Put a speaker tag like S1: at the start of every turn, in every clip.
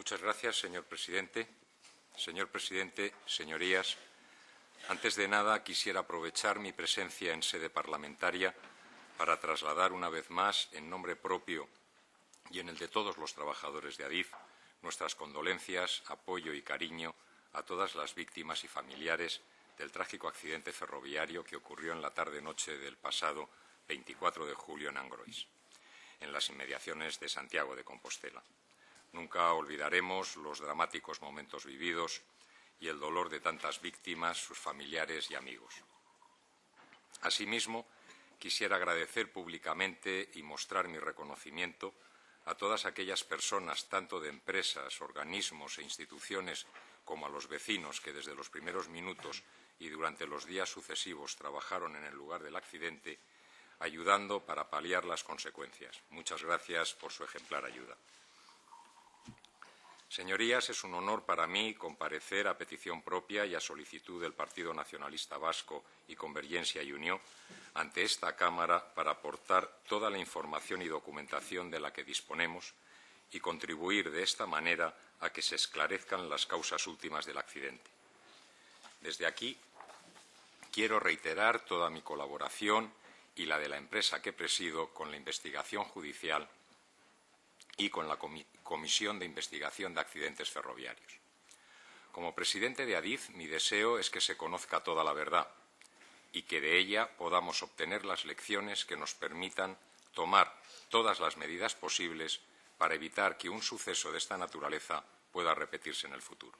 S1: Muchas gracias, señor presidente. Señor presidente, señorías, antes de nada quisiera aprovechar mi presencia en sede parlamentaria para trasladar una vez más, en nombre propio y en el de todos los trabajadores de Adif, nuestras condolencias, apoyo y cariño a todas las víctimas y familiares del trágico accidente ferroviario que ocurrió en la tarde-noche del pasado 24 de julio en Angrois, en las inmediaciones de Santiago de Compostela. Nunca olvidaremos los dramáticos momentos vividos y el dolor de tantas víctimas, sus familiares y amigos. Asimismo, quisiera agradecer públicamente y mostrar mi reconocimiento a todas aquellas personas, tanto de empresas, organismos e instituciones, como a los vecinos que desde los primeros minutos y durante los días sucesivos trabajaron en el lugar del accidente, ayudando para paliar las consecuencias. Muchas gracias por su ejemplar ayuda. Señorías, es un honor para mí comparecer a petición propia y a solicitud del Partido Nacionalista Vasco y Convergencia y Unió ante esta Cámara para aportar toda la información y documentación de la que disponemos y contribuir de esta manera a que se esclarezcan las causas últimas del accidente. Desde aquí quiero reiterar toda mi colaboración y la de la empresa que presido con la investigación judicial y con la Comisión de Investigación de Accidentes Ferroviarios. Como presidente de Adif, mi deseo es que se conozca toda la verdad y que de ella podamos obtener las lecciones que nos permitan tomar todas las medidas posibles para evitar que un suceso de esta naturaleza pueda repetirse en el futuro.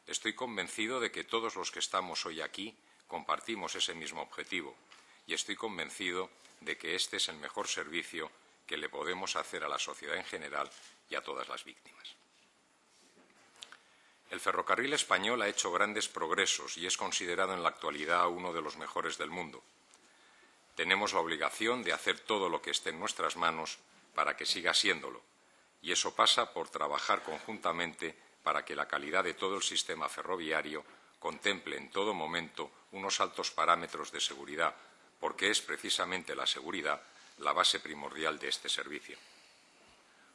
S1: Estoy convencido de que todos los que estamos hoy aquí compartimos ese mismo objetivo y estoy convencido de que este es el mejor servicio que le podemos hacer a la sociedad en general y a todas las víctimas. El ferrocarril español ha hecho grandes progresos y es considerado en la actualidad uno de los mejores del mundo. Tenemos la obligación de hacer todo lo que esté en nuestras manos para que siga siéndolo, y eso pasa por trabajar conjuntamente para que la calidad de todo el sistema ferroviario contemple en todo momento unos altos parámetros de seguridad, porque es precisamente la seguridad la base primordial de este servicio.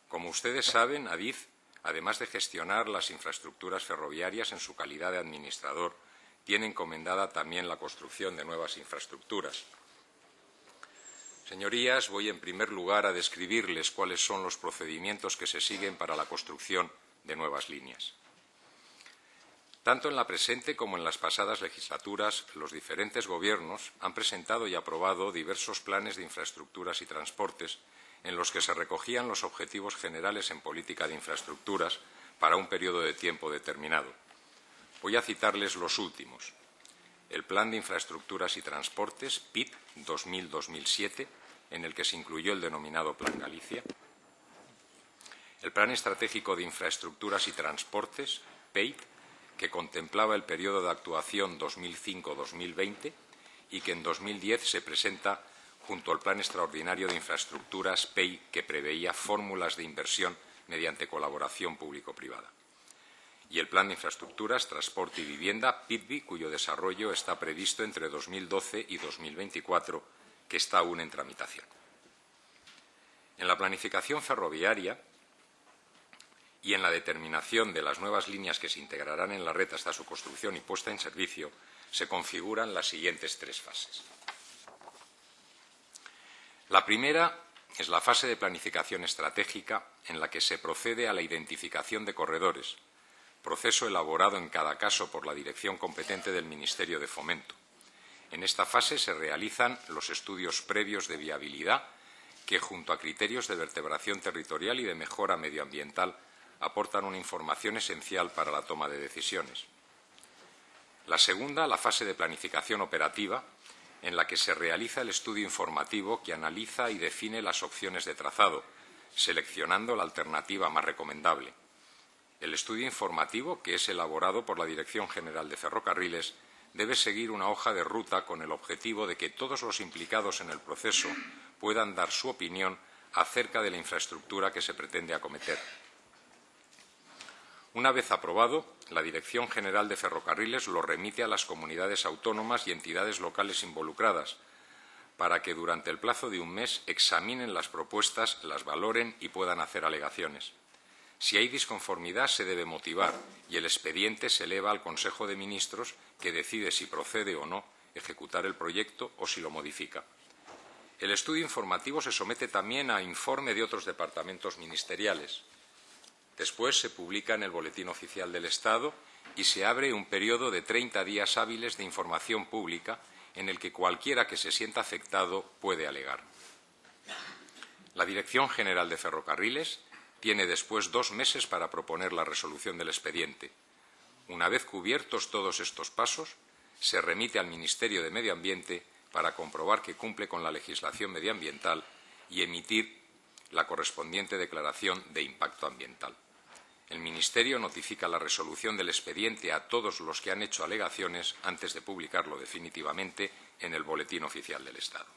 S1: Como ustedes saben, Adif, además de gestionar las infraestructuras ferroviarias en su calidad de administrador, tiene encomendada también la construcción de nuevas infraestructuras. Señorías, voy en primer lugar a describirles cuáles son los procedimientos que se siguen para la construcción de nuevas líneas. Tanto en la presente como en las pasadas legislaturas, los diferentes gobiernos han presentado y aprobado diversos planes de infraestructuras y transportes en los que se recogían los objetivos generales en política de infraestructuras para un periodo de tiempo determinado. Voy a citarles los últimos. El Plan de Infraestructuras y Transportes, PIT 2000-2007, en el que se incluyó el denominado Plan Galicia. El Plan Estratégico de Infraestructuras y Transportes, PEIT, que contemplaba el periodo de actuación 2005-2020 y que en 2010 se presenta junto al Plan Extraordinario de Infraestructuras, PEI, que preveía fórmulas de inversión mediante colaboración público-privada. Y el Plan de Infraestructuras, Transporte y Vivienda, PITVI, cuyo desarrollo está previsto entre 2012 y 2024, que está aún en tramitación. En la planificación ferroviaria y en la determinación de las nuevas líneas que se integrarán en la red hasta su construcción y puesta en servicio, se configuran las siguientes tres fases. La primera es la fase de planificación estratégica, en la que se procede a la identificación de corredores, proceso elaborado en cada caso por la dirección competente del Ministerio de Fomento. En esta fase se realizan los estudios previos de viabilidad que, junto a criterios de vertebración territorial y de mejora medioambiental, aportan una información esencial para la toma de decisiones. La segunda, la fase de planificación operativa, en la que se realiza el estudio informativo que analiza y define las opciones de trazado, seleccionando la alternativa más recomendable. El estudio informativo, que es elaborado por la Dirección General de Ferrocarriles, debe seguir una hoja de ruta con el objetivo de que todos los implicados en el proceso puedan dar su opinión acerca de la infraestructura que se pretende acometer. Una vez aprobado, la Dirección General de Ferrocarriles lo remite a las comunidades autónomas y entidades locales involucradas para que durante el plazo de un mes examinen las propuestas, las valoren y puedan hacer alegaciones. Si hay disconformidad, se debe motivar y el expediente se eleva al Consejo de Ministros, que decide si procede o no ejecutar el proyecto o si lo modifica. El estudio informativo se somete también a informe de otros departamentos ministeriales. Después se publica en el Boletín Oficial del Estado y se abre un periodo de 30 días hábiles de información pública en el que cualquiera que se sienta afectado puede alegar. La Dirección General de Ferrocarriles tiene después 2 meses para proponer la resolución del expediente. Una vez cubiertos todos estos pasos, se remite al Ministerio de Medio Ambiente para comprobar que cumple con la legislación medioambiental y emitir la correspondiente declaración de impacto ambiental. El Ministerio notifica la resolución del expediente a todos los que han hecho alegaciones antes de publicarlo definitivamente en el Boletín Oficial del Estado.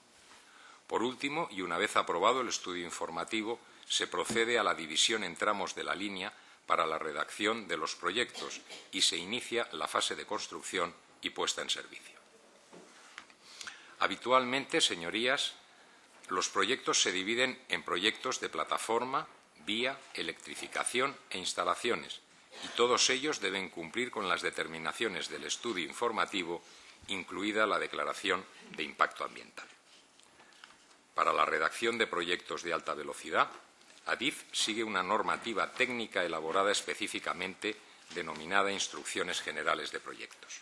S1: Por último, y una vez aprobado el estudio informativo, se procede a la división en tramos de la línea para la redacción de los proyectos y se inicia la fase de construcción y puesta en servicio. Habitualmente, señorías, los proyectos se dividen en proyectos de plataforma, vía, electrificación e instalaciones, y todos ellos deben cumplir con las determinaciones del estudio informativo, incluida la declaración de impacto ambiental. Para la redacción de proyectos de alta velocidad, Adif sigue una normativa técnica elaborada específicamente denominada Instrucciones Generales de Proyectos.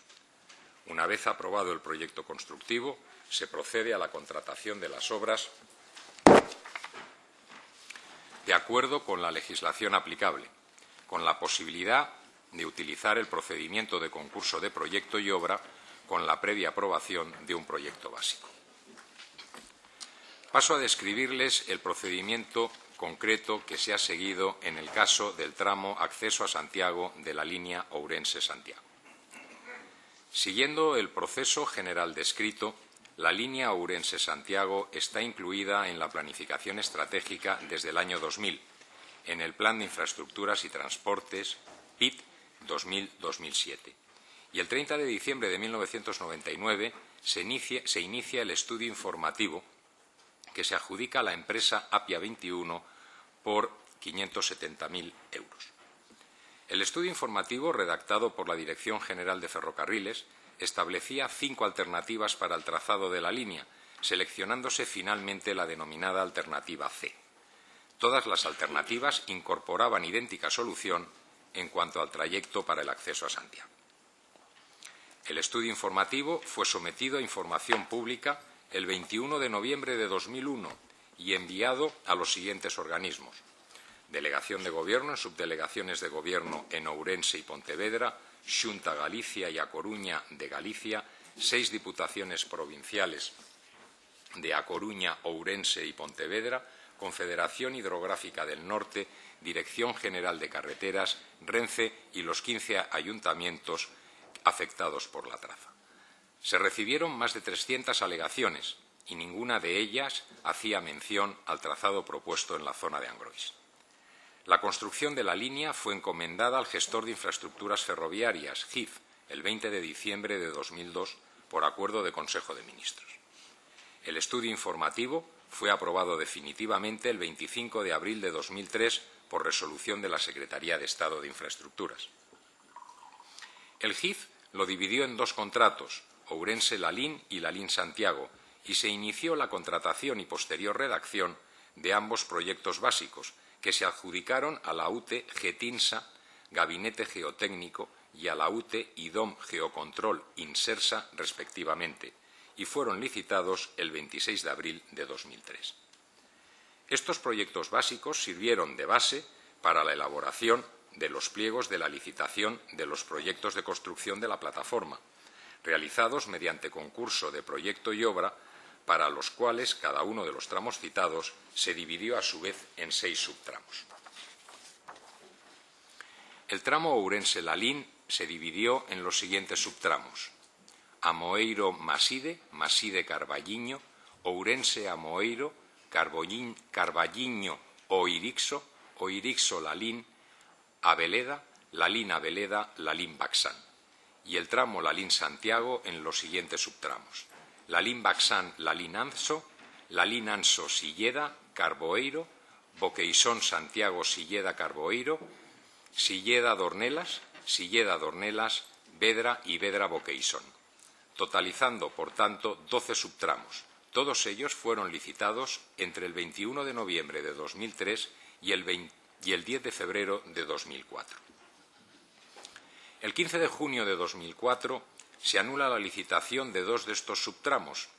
S1: Una vez aprobado el proyecto constructivo, se procede a la contratación de las obras de acuerdo con la legislación aplicable, con la posibilidad de utilizar el procedimiento de concurso de proyecto y obra con la previa aprobación de un proyecto básico. Paso a describirles el procedimiento concreto que se ha seguido en el caso del tramo acceso a Santiago de la línea Ourense-Santiago. Siguiendo el proceso general descrito, la línea Ourense-Santiago está incluida en la planificación estratégica desde el año 2000, en el Plan de Infraestructuras y Transportes PIT 2000-2007. Y el 30 de diciembre de 1999 se inicia el estudio informativo que se adjudica a la empresa Apia 21 por 570.000 euros. El estudio informativo, redactado por la Dirección General de Ferrocarriles, establecía 5 alternativas para el trazado de la línea, seleccionándose finalmente la denominada alternativa C. Todas las alternativas incorporaban idéntica solución en cuanto al trayecto para el acceso a Santiago. El estudio informativo fue sometido a información pública el 21 de noviembre de 2001 y enviado a los siguientes organismos: Delegación de Gobierno en subdelegaciones de Gobierno en Ourense y Pontevedra, Xunta Galicia y A Coruña de Galicia, 6 diputaciones provinciales de A Coruña, Ourense y Pontevedra, Confederación Hidrográfica del Norte, Dirección General de Carreteras, Renfe y los 15 ayuntamientos afectados por la traza. Se recibieron más de 300 alegaciones y ninguna de ellas hacía mención al trazado propuesto en la zona de Angrois. La construcción de la línea fue encomendada al gestor de infraestructuras ferroviarias, GIF, el 20 de diciembre de 2002, por acuerdo de Consejo de Ministros. El estudio informativo fue aprobado definitivamente el 25 de abril de 2003 por resolución de la Secretaría de Estado de Infraestructuras. El GIF lo dividió en 2 contratos, Ourense-Lalín y Lalín-Santiago, y se inició la contratación y posterior redacción de ambos proyectos básicos, que se adjudicaron a la UTE Getinsa, Gabinete Geotécnico, y a la UTE IDOM Geocontrol Insersa, respectivamente, y fueron licitados el 26 de abril de 2003. Estos proyectos básicos sirvieron de base para la elaboración de los pliegos de la licitación de los proyectos de construcción de la plataforma, realizados mediante concurso de proyecto y obra, para los cuales cada uno de los tramos citados se dividió a su vez en 6 subtramos. El tramo Ourense-Lalín se dividió en los siguientes subtramos: Amoeiro-Maside, Maside-Carballiño, Ourense-Amoeiro, Carballiño-Oirixo, Oirixo-Lalín, Abeleda, Lalín-Abeleda, Lalín-Baxán, y el tramo Lalín-Santiago en los siguientes subtramos: Lalín-Baxán, Lalín-Anso, Lalín-Anso-Silleda, Carboeiro, Boqueisón-Santiago-Silleda-Carboeiro, Silleda-Dornelas, Silleda-Dornelas, Vedra y Vedra-Boqueisón, totalizando, por tanto, 12 subtramos. Todos ellos fueron licitados entre el 21 de noviembre de 2003 y el 10 de febrero de 2004. El 15 de junio de 2004 se anula la licitación de dos de estos subtramos,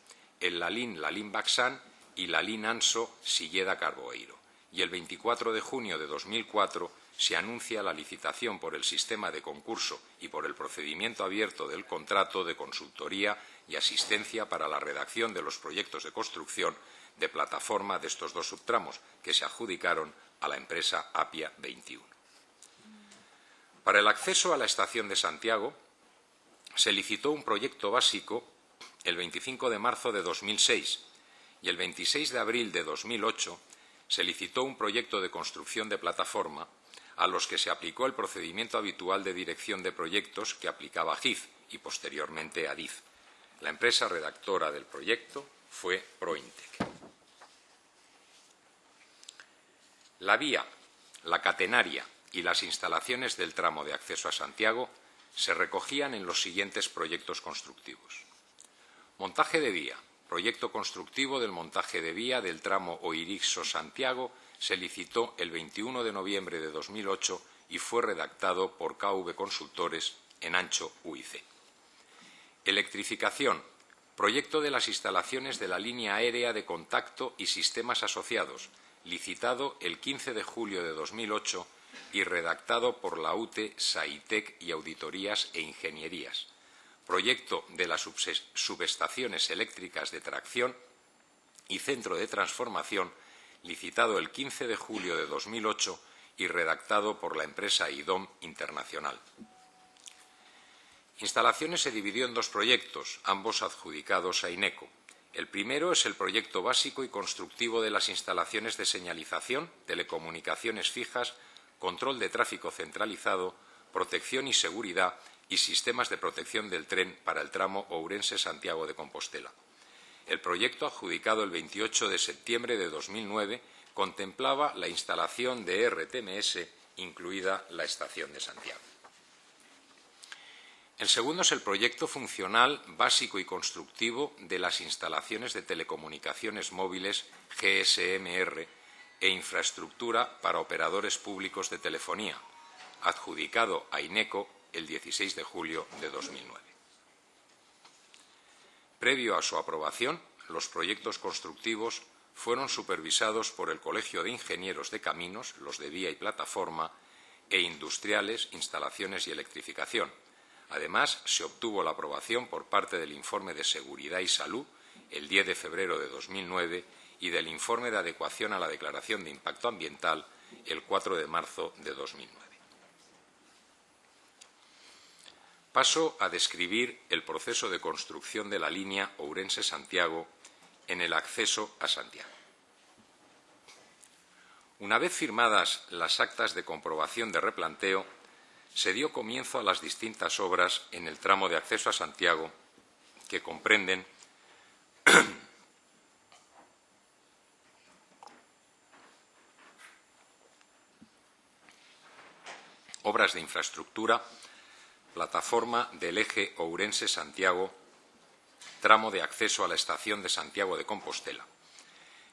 S1: el Lalín-Baxán y Lalín-Anso-Silleda-Carboeiro, y el 24 de junio de 2004 se anuncia la licitación por el sistema de concurso y por el procedimiento abierto del contrato de consultoría y asistencia para la redacción de los proyectos de construcción de plataforma de estos dos subtramos, que se adjudicaron a la empresa Apia 21. Para el acceso a la estación de Santiago se licitó un proyecto básico el 25 de marzo de 2006 y el 26 de abril de 2008 se licitó un proyecto de construcción de plataforma a los que se aplicó el procedimiento habitual de dirección de proyectos que aplicaba GIF y posteriormente ADIF. La empresa redactora del proyecto fue Prointec. La vía, la catenaria y las instalaciones del tramo de acceso a Santiago se recogían en los siguientes proyectos constructivos. Montaje de vía. Proyecto constructivo del montaje de vía del tramo Oirixo-Santiago se licitó el 21 de noviembre de 2008 y fue redactado por KV Consultores en Ancho UIC. Electrificación. Proyecto de las instalaciones de la línea aérea de contacto y sistemas asociados, licitado el 15 de julio de 2008 y redactado por la UTE, SAITEC y Auditorías e Ingenierías. Proyecto de las subestaciones eléctricas de tracción y centro de transformación, licitado el 15 de julio de 2008 y redactado por la empresa IDOM Internacional. Instalaciones se dividió en dos proyectos, ambos adjudicados a INECO. El primero es el proyecto básico y constructivo de las instalaciones de señalización, telecomunicaciones fijas, control de tráfico centralizado, protección y seguridad y sistemas de protección del tren para el tramo Ourense-Santiago de Compostela. El proyecto, adjudicado el 28 de septiembre de 2009, contemplaba la instalación de RTMS, incluida la estación de Santiago. El segundo es el proyecto funcional, básico y constructivo de las instalaciones de telecomunicaciones móviles GSMR e infraestructura para operadores públicos de telefonía, adjudicado a INECO el 16 de julio de 2009. Previo a su aprobación, los proyectos constructivos fueron supervisados por el Colegio de Ingenieros de Caminos, los de Vía y Plataforma, e Industriales, Instalaciones y Electrificación. Además, se obtuvo la aprobación por parte del Informe de Seguridad y Salud el 10 de febrero de 2009 y del Informe de Adecuación a la Declaración de Impacto Ambiental el 4 de marzo de 2009. Paso a describir el proceso de construcción de la línea Ourense-Santiago en el acceso a Santiago. Una vez firmadas las actas de comprobación de replanteo, se dio comienzo a las distintas obras en el tramo de acceso a Santiago, que comprenden obras de infraestructura, plataforma del eje Ourense-Santiago, tramo de acceso a la estación de Santiago de Compostela.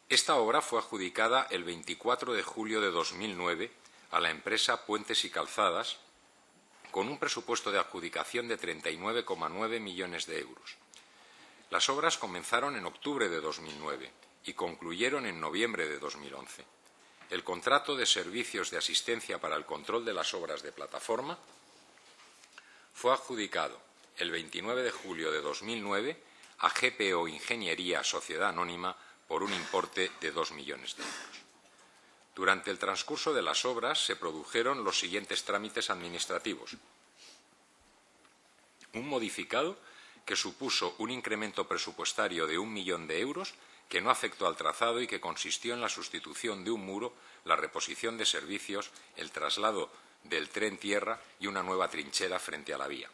S1: Esta obra fue adjudicada el 24 de julio de 2009 a la empresa Puentes y Calzadas, con un presupuesto de adjudicación de 39,9 millones de euros. Las obras comenzaron en octubre de 2009 y concluyeron en noviembre de 2011. El contrato de servicios de asistencia para el control de las obras de plataforma fue adjudicado el 29 de julio de 2009 a GPO Ingeniería Sociedad Anónima por un importe de 2 millones de euros. Durante el transcurso de las obras se produjeron los siguientes trámites administrativos. Un modificado que supuso un incremento presupuestario de 1 millón de euros que no afectó al trazado y que consistió en la sustitución de un muro, la reposición de servicios, el traslado del tren tierra y una nueva trinchera frente a la vía.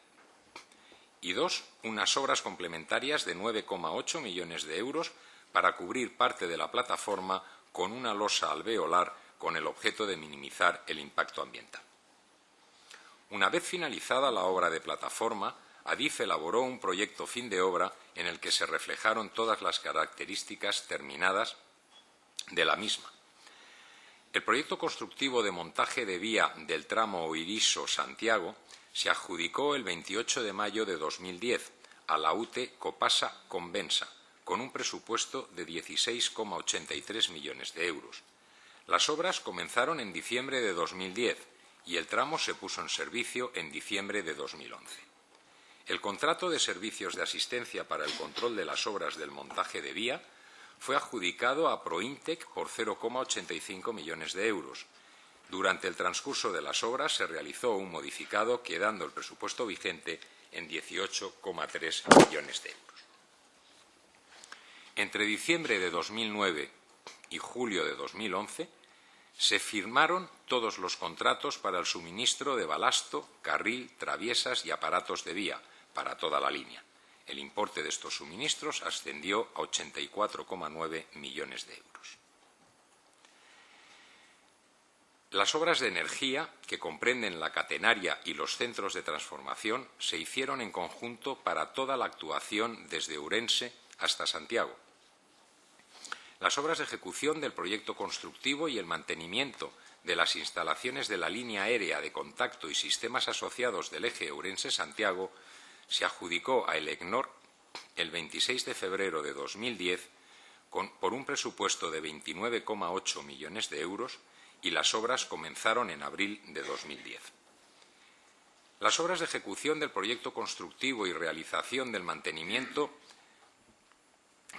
S1: Y dos, unas obras complementarias de 9,8 millones de euros para cubrir parte de la plataforma con una losa alveolar con el objeto de minimizar el impacto ambiental. Una vez finalizada la obra de plataforma, Adif elaboró un proyecto fin de obra en el que se reflejaron todas las características terminadas de la misma. El proyecto constructivo de montaje de vía del tramo Oiriso-Santiago se adjudicó el 28 de mayo de 2010 a la UTE Copasa Convensa, con un presupuesto de 16,83 millones de euros. Las obras comenzaron en diciembre de 2010 y el tramo se puso en servicio en diciembre de 2011. El contrato de servicios de asistencia para el control de las obras del montaje de vía fue adjudicado a Prointec por 0,85 millones de euros. Durante el transcurso de las obras se realizó un modificado, quedando el presupuesto vigente en 18,3 millones de euros. Entre diciembre de 2009 y julio de 2011 se firmaron todos los contratos para el suministro de balasto, carril, traviesas y aparatos de vía para toda la línea. El importe de estos suministros ascendió a 84,9 millones de euros. Las obras de energía, que comprenden la catenaria y los centros de transformación, se hicieron en conjunto para toda la actuación desde Ourense hasta Santiago. Las obras de ejecución del proyecto constructivo y el mantenimiento de las instalaciones de la línea aérea de contacto y sistemas asociados del eje Ourense-Santiago se adjudicó a Elecnor el 26 de febrero de 2010 por un presupuesto de 29,8 millones de euros y las obras comenzaron en abril de 2010. Las obras de ejecución del proyecto constructivo y realización del mantenimiento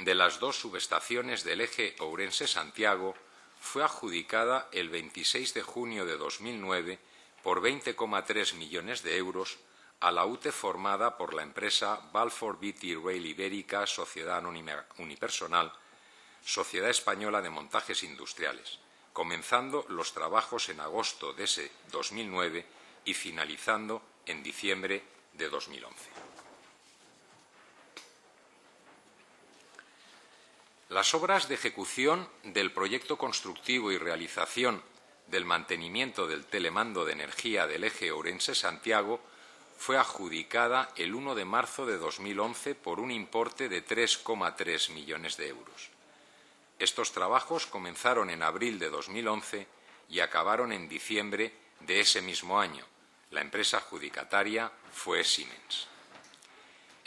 S1: de las dos subestaciones del eje Ourense-Santiago fue adjudicada el 26 de junio de 2009 por 20,3 millones de euros a la UTE formada por la empresa Balfour Beatty Rail Ibérica, Sociedad Anónima Unipersonal, Sociedad Española de Montajes Industriales, comenzando los trabajos en agosto de ese 2009 y finalizando en diciembre de 2011. Las obras de ejecución del proyecto constructivo y realización del mantenimiento del telemando de energía del eje Ourense-Santiago fue adjudicada el 1 de marzo de 2011 por un importe de 3,3 millones de euros. Estos trabajos comenzaron en abril de 2011 y acabaron en diciembre de ese mismo año. La empresa adjudicataria fue Siemens.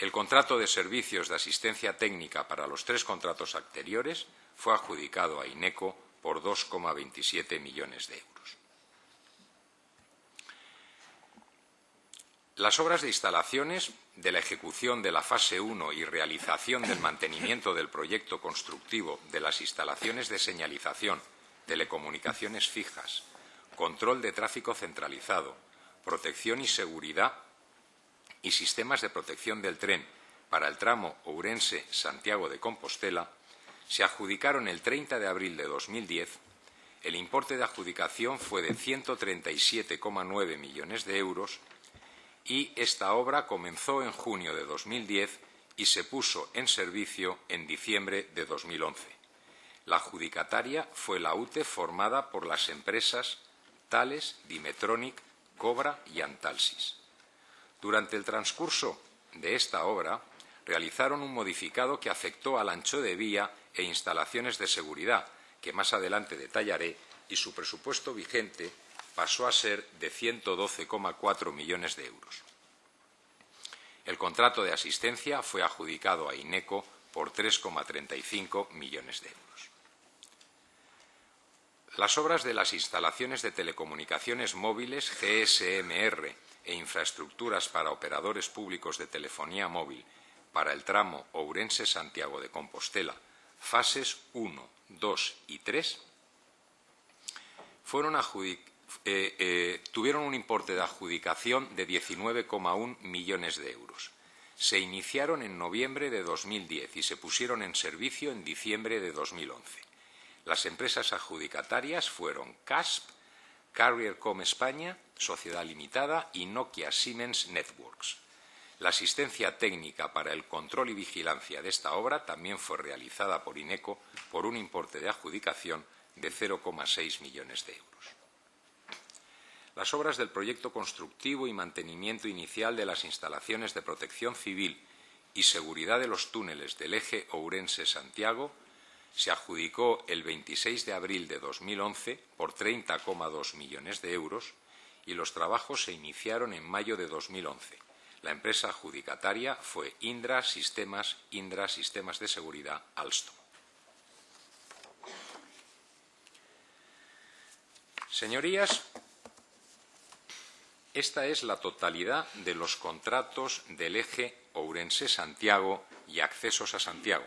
S1: El contrato de servicios de asistencia técnica para los tres contratos anteriores fue adjudicado a Ineco por 2,27 millones de euros. Las obras de instalaciones de la ejecución de la fase 1 y realización del mantenimiento del proyecto constructivo de las instalaciones de señalización, telecomunicaciones fijas, control de tráfico centralizado, protección y seguridad y sistemas de protección del tren para el tramo Ourense-Santiago de Compostela se adjudicaron el 30 de abril de 2010. El importe de adjudicación fue de 137,9 millones de euros y esta obra comenzó en junio de 2010 y se puso en servicio en diciembre de 2011. La adjudicataria fue la UTE formada por las empresas Thales, Dimetronic, Cobra y Antalsis. Durante el transcurso de esta obra realizaron un modificado que afectó al ancho de vía e instalaciones de seguridad, que más adelante detallaré, y su presupuesto vigente pasó a ser de 112,4 millones de euros. El contrato de asistencia fue adjudicado a Ineco por 3,35 millones de euros. Las obras de las instalaciones de telecomunicaciones móviles GSMR e infraestructuras para operadores públicos de telefonía móvil para el tramo Ourense-Santiago de Compostela, fases 1, 2 y 3, tuvieron un importe de adjudicación de 19,1 millones de euros. Se iniciaron en noviembre de 2010 y se pusieron en servicio en diciembre de 2011. Las empresas adjudicatarias fueron CASP, Carriercom España, Sociedad Limitada y Nokia Siemens Networks. La asistencia técnica para el control y vigilancia de esta obra también fue realizada por Ineco por un importe de adjudicación de 0,6 millones de euros. Las obras del proyecto constructivo y mantenimiento inicial de las instalaciones de protección civil y seguridad de los túneles del eje Ourense-Santiago se adjudicó el 26 de abril de 2011 por 30,2 millones de euros y los trabajos se iniciaron en mayo de 2011. La empresa adjudicataria fue Indra Sistemas de Seguridad Alstom. Señorías, esta es la totalidad de los contratos del eje Ourense-Santiago y accesos a Santiago.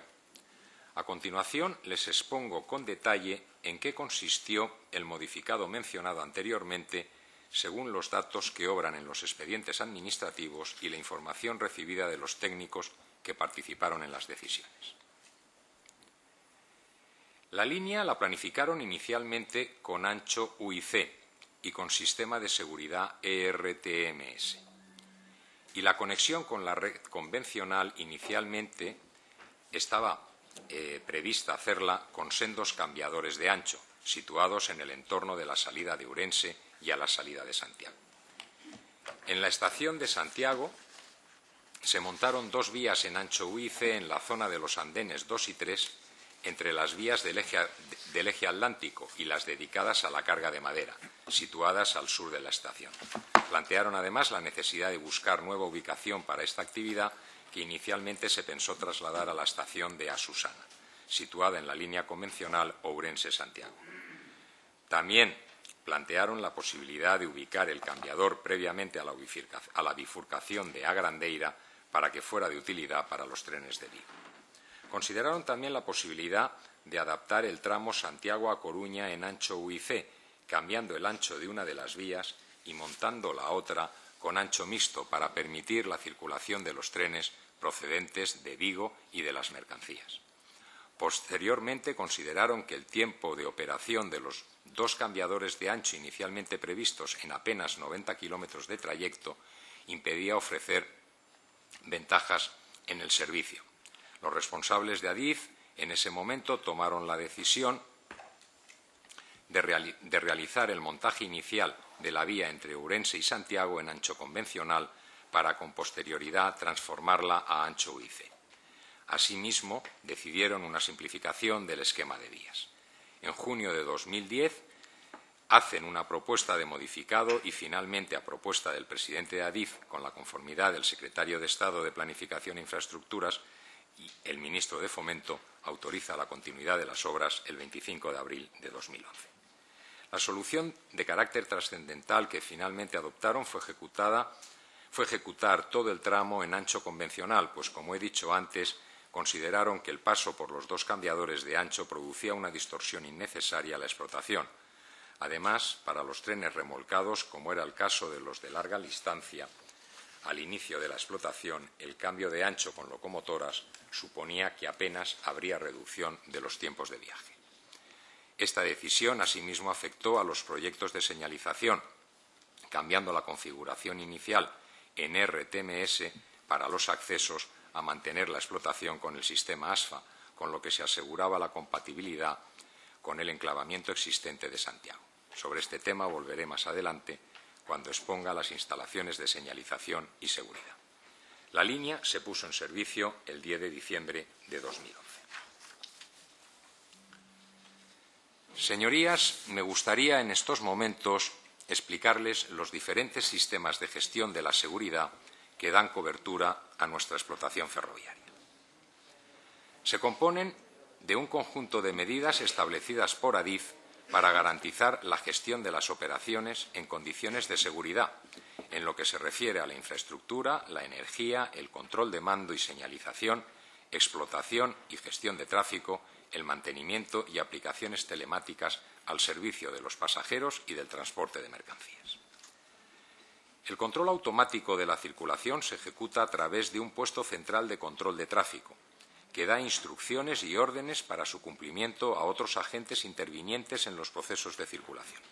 S1: A continuación, les expongo con detalle en qué consistió el modificado mencionado anteriormente según los datos que obran en los expedientes administrativos y la información recibida de los técnicos que participaron en las decisiones. La línea la planificaron inicialmente con ancho UIC y con sistema de seguridad ERTMS. Y la conexión con la red convencional inicialmente estaba prevista hacerla con sendos cambiadores de ancho, situados en el entorno de la salida de Ourense y a la salida de Santiago. En la estación de Santiago se montaron dos vías en ancho UIC en la zona de los andenes 2 y 3, entre las vías del eje atlántico y las dedicadas a la carga de madera, situadas al sur de la estación. Plantearon además la necesidad de buscar nueva ubicación para esta actividad, que inicialmente se pensó trasladar a la estación de Asusana, situada en la línea convencional Ourense-Santiago. También plantearon la posibilidad de ubicar el cambiador previamente a la bifurcación de Agrandeira para que fuera de utilidad para los trenes de Vigo. Consideraron también la posibilidad de adaptar el tramo Santiago a Coruña en ancho UIC, cambiando el ancho de una de las vías y montando la otra con ancho mixto para permitir la circulación de los trenes procedentes de Vigo y de las mercancías. Posteriormente consideraron que el tiempo de operación de los dos cambiadores de ancho inicialmente previstos en apenas 90 kilómetros de trayecto impedía ofrecer ventajas en el servicio. Los responsables de Adif en ese momento tomaron la decisión de realizar el montaje inicial de la vía entre Ourense y Santiago en ancho convencional para con posterioridad transformarla a ancho UIC. Asimismo, decidieron una simplificación del esquema de vías. En junio de 2010 hacen una propuesta de modificado y finalmente, a propuesta del presidente de Adif, con la conformidad del secretario de Estado de Planificación e Infraestructuras y el ministro de Fomento, autoriza la continuidad de las obras el 25 de abril de 2011. La solución de carácter trascendental que finalmente adoptaron fue ejecutar todo el tramo en ancho convencional, pues, como he dicho antes, consideraron que el paso por los dos cambiadores de ancho producía una distorsión innecesaria a la explotación. Además, para los trenes remolcados, como era el caso de los de larga distancia, al inicio de la explotación, el cambio de ancho con locomotoras suponía que apenas habría reducción de los tiempos de viaje. Esta decisión, asimismo, afectó a los proyectos de señalización, cambiando la configuración inicial en RTMS para los accesos a mantener la explotación con el sistema ASFA, con lo que se aseguraba la compatibilidad con el enclavamiento existente de Santiago. Sobre este tema volveré más adelante cuando exponga las instalaciones de señalización y seguridad. La línea se puso en servicio el 10 de diciembre de 2011. Señorías, me gustaría en estos momentos explicarles los diferentes sistemas de gestión de la seguridad que dan cobertura a nuestra explotación ferroviaria. Se componen de un conjunto de medidas establecidas por Adif para garantizar la gestión de las operaciones en condiciones de seguridad, en lo que se refiere a la infraestructura, la energía, el control de mando y señalización, explotación y gestión de tráfico, el mantenimiento y aplicaciones telemáticas al servicio de los pasajeros y del transporte de mercancías. El control automático de la circulación se ejecuta a través de un puesto central de control de tráfico, que da instrucciones y órdenes para su cumplimiento a otros agentes intervinientes en los procesos de circulación.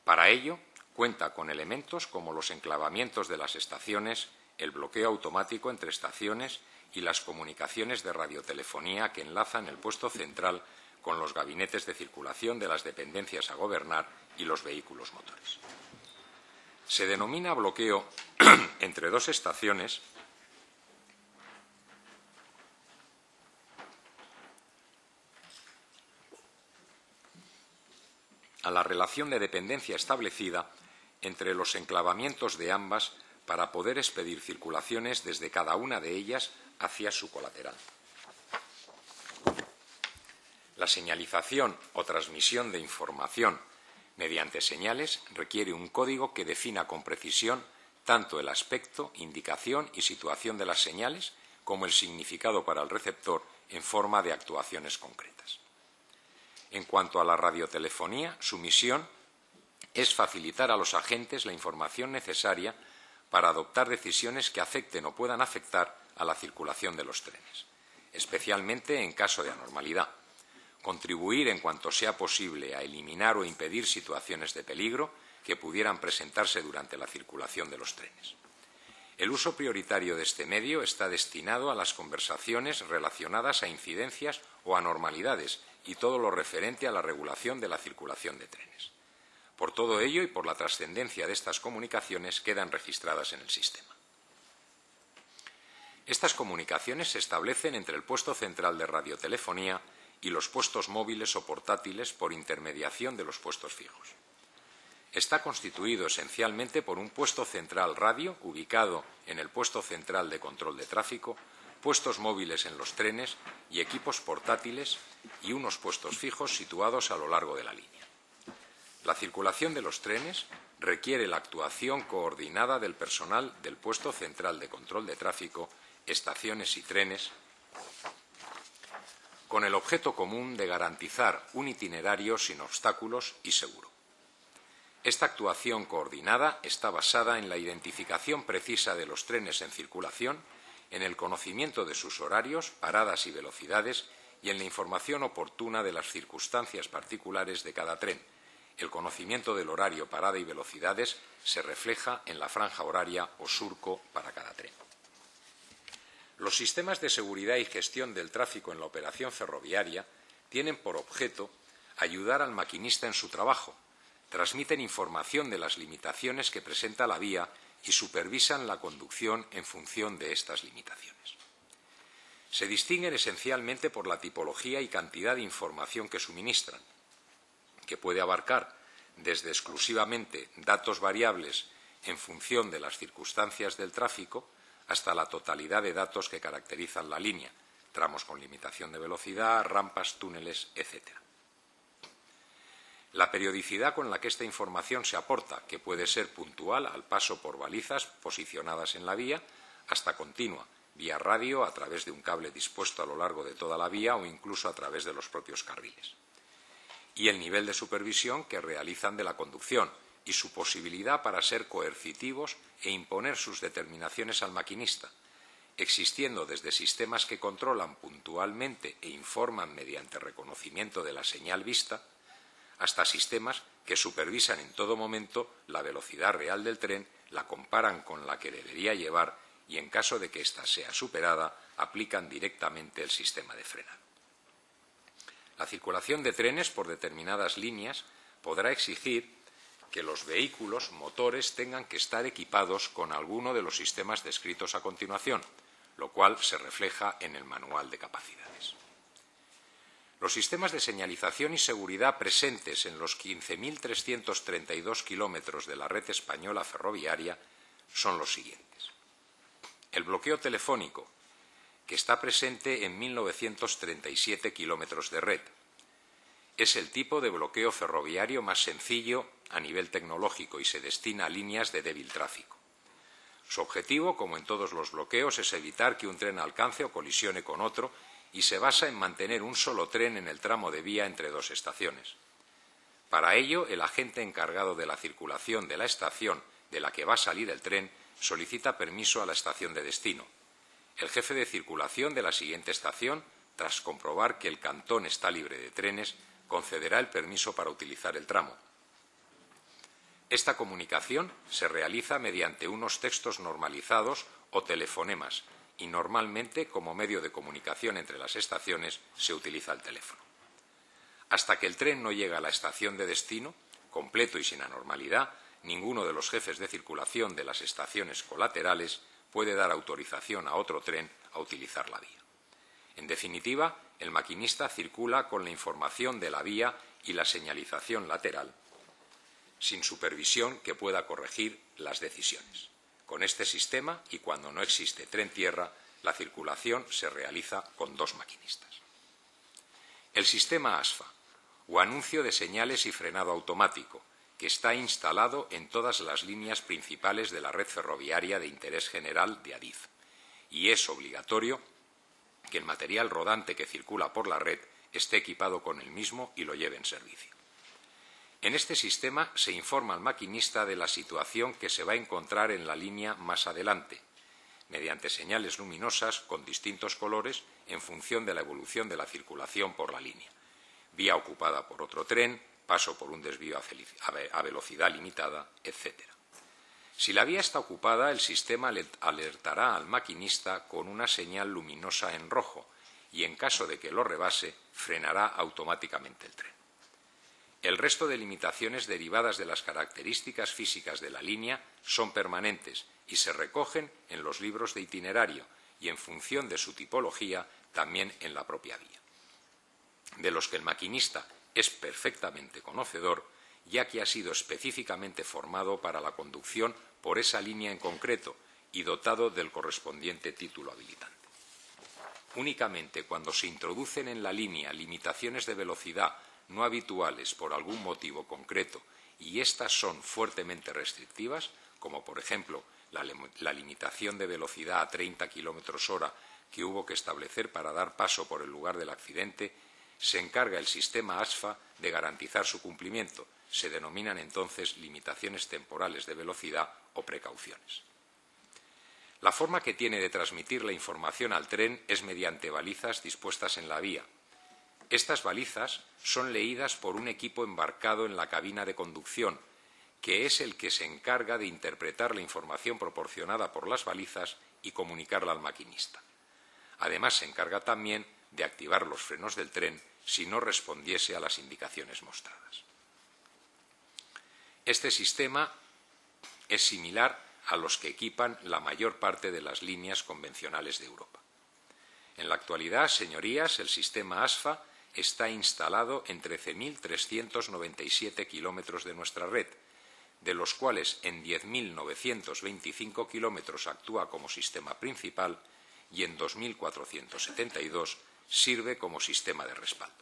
S1: Para ello, cuenta con elementos como los enclavamientos de las estaciones, el bloqueo automático entre estaciones y las comunicaciones de radiotelefonía que enlazan el puesto central con los gabinetes de circulación de las dependencias a gobernar y los vehículos motores. Se denomina bloqueo entre dos estaciones a la relación de dependencia establecida entre los enclavamientos de ambas para poder expedir circulaciones desde cada una de ellas hacia su colateral. La señalización o transmisión de información mediante señales requiere un código que defina con precisión tanto el aspecto, indicación y situación de las señales como el significado para el receptor en forma de actuaciones concretas. En cuanto a la radiotelefonía, su misión es facilitar a los agentes la información necesaria para adoptar decisiones que afecten o puedan afectar a la circulación de los trenes, especialmente en caso de anormalidad. Contribuir en cuanto sea posible a eliminar o impedir situaciones de peligro que pudieran presentarse durante la circulación de los trenes. El uso prioritario de este medio está destinado a las conversaciones relacionadas a incidencias o anormalidades y todo lo referente a la regulación de la circulación de trenes. Por todo ello y por la trascendencia de estas comunicaciones quedan registradas en el sistema. Estas comunicaciones se establecen entre el puesto central de radiotelefonía y los puestos móviles o portátiles por intermediación de los puestos fijos. Está constituido esencialmente por un puesto central radio ubicado en el puesto central de control de tráfico, puestos móviles en los trenes y equipos portátiles y unos puestos fijos situados a lo largo de la línea. La circulación de los trenes requiere la actuación coordinada del personal del puesto central de control de tráfico, estaciones y trenes, con el objeto común de garantizar un itinerario sin obstáculos y seguro. Esta actuación coordinada está basada en la identificación precisa de los trenes en circulación, en el conocimiento de sus horarios, paradas y velocidades y en la información oportuna de las circunstancias particulares de cada tren. El conocimiento del horario, parada y velocidades se refleja en la franja horaria o surco para cada tren. Los sistemas de seguridad y gestión del tráfico en la operación ferroviaria tienen por objeto ayudar al maquinista en su trabajo, transmiten información de las limitaciones que presenta la vía y supervisan la conducción en función de estas limitaciones. Se distinguen esencialmente por la tipología y cantidad de información que suministran, que puede abarcar desde exclusivamente datos variables en función de las circunstancias del tráfico hasta la totalidad de datos que caracterizan la línea, tramos con limitación de velocidad, rampas, túneles, etc. La periodicidad con la que esta información se aporta, que puede ser puntual al paso por balizas posicionadas en la vía, hasta continua, vía radio a través de un cable dispuesto a lo largo de toda la vía o incluso a través de los propios carriles. Y el nivel de supervisión que realizan de la conducción y su posibilidad para ser coercitivos e imponer sus determinaciones al maquinista, existiendo desde sistemas que controlan puntualmente e informan mediante reconocimiento de la señal vista, hasta sistemas que supervisan en todo momento la velocidad real del tren, la comparan con la que debería llevar y, en caso de que ésta sea superada, aplican directamente el sistema de frenado. La circulación de trenes por determinadas líneas podrá exigir que los vehículos motores tengan que estar equipados con alguno de los sistemas descritos a continuación, lo cual se refleja en el manual de capacidades. Los sistemas de señalización y seguridad presentes en los 15.332 kilómetros de la red española ferroviaria son los siguientes. El bloqueo telefónico, que está presente en 1.937 kilómetros de red. Es el tipo de bloqueo ferroviario más sencillo a nivel tecnológico y se destina a líneas de débil tráfico. Su objetivo, como en todos los bloqueos, es evitar que un tren alcance o colisione con otro y se basa en mantener un solo tren en el tramo de vía entre dos estaciones. Para ello, el agente encargado de la circulación de la estación de la que va a salir el tren solicita permiso a la estación de destino. El jefe de circulación de la siguiente estación, tras comprobar que el cantón está libre de trenes, concederá el permiso para utilizar el tramo. Esta comunicación se realiza mediante unos textos normalizados o telefonemas y normalmente como medio de comunicación entre las estaciones se utiliza el teléfono. Hasta que el tren no llega a la estación de destino, completo y sin anormalidad, ninguno de los jefes de circulación de las estaciones colaterales puede dar autorización a otro tren a utilizar la vía. En definitiva, el maquinista circula con la información de la vía y la señalización lateral, sin supervisión que pueda corregir las decisiones. Con este sistema, y cuando no existe tren-tierra, la circulación se realiza con dos maquinistas. El sistema ASFA, o anuncio de señales y frenado automático, que está instalado en todas las líneas principales de la red ferroviaria de interés general de Adif, y es obligatorio que el material rodante que circula por la red esté equipado con el mismo y lo lleve en servicio. En este sistema se informa al maquinista de la situación que se va a encontrar en la línea más adelante, mediante señales luminosas con distintos colores en función de la evolución de la circulación por la línea, vía ocupada por otro tren, paso por un desvío a velocidad limitada, etc. Si la vía está ocupada, el sistema alertará al maquinista con una señal luminosa en rojo y, en caso de que lo rebase, frenará automáticamente el tren. El resto de limitaciones derivadas de las características físicas de la línea son permanentes y se recogen en los libros de itinerario y, en función de su tipología, también en la propia vía, de los que el maquinista es perfectamente conocedor, ya que ha sido específicamente formado para la conducción por esa línea en concreto y dotado del correspondiente título habilitante. Únicamente cuando se introducen en la línea limitaciones de velocidad no habituales por algún motivo concreto y éstas son fuertemente restrictivas, como por ejemplo la limitación de velocidad a 30 km/h que hubo que establecer para dar paso por el lugar del accidente, se encarga el sistema ASFA de garantizar su cumplimiento. Se denominan entonces limitaciones temporales de velocidad o precauciones. La forma que tiene de transmitir la información al tren es mediante balizas dispuestas en la vía. Estas balizas son leídas por un equipo embarcado en la cabina de conducción, que es el que se encarga de interpretar la información proporcionada por las balizas y comunicarla al maquinista. Además, se encarga también de activar los frenos del tren si no respondiese a las indicaciones mostradas. Este sistema es similar a los que equipan la mayor parte de las líneas convencionales de Europa. En la actualidad, señorías, el sistema ASFA está instalado en 13.397 kilómetros de nuestra red, de los cuales en 10.925 kilómetros actúa como sistema principal y en 2.472 sirve como sistema de respaldo.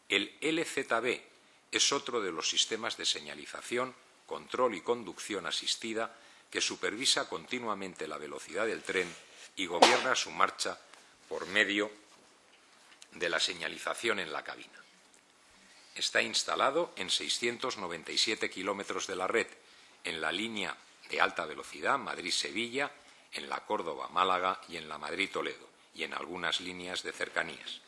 S1: El LZB es otro de los sistemas de señalización, control y conducción asistida que supervisa continuamente la velocidad del tren y gobierna su marcha por medio de la señalización en la cabina. Está instalado en 697 kilómetros de la red, en la línea de alta velocidad Madrid-Sevilla, en la Córdoba-Málaga y en la Madrid-Toledo, y en algunas líneas de cercanías.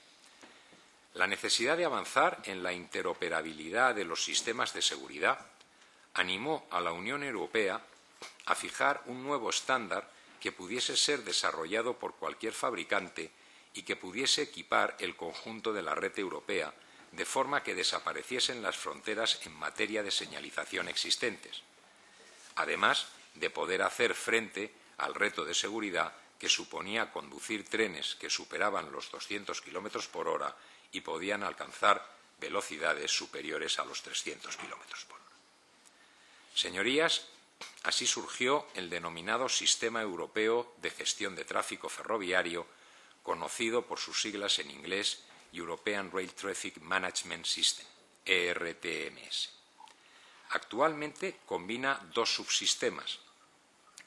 S1: La necesidad de avanzar en la interoperabilidad de los sistemas de seguridad animó a la Unión Europea a fijar un nuevo estándar que pudiese ser desarrollado por cualquier fabricante y que pudiese equipar el conjunto de la red europea de forma que desapareciesen las fronteras en materia de señalización existentes, además de poder hacer frente al reto de seguridad que suponía conducir trenes que superaban los 200 km/h y podían alcanzar velocidades superiores a los 300 km/h. Señorías, así surgió el denominado Sistema Europeo de Gestión de Tráfico Ferroviario, conocido por sus siglas en inglés European Rail Traffic Management System, ERTMS. Actualmente combina dos subsistemas: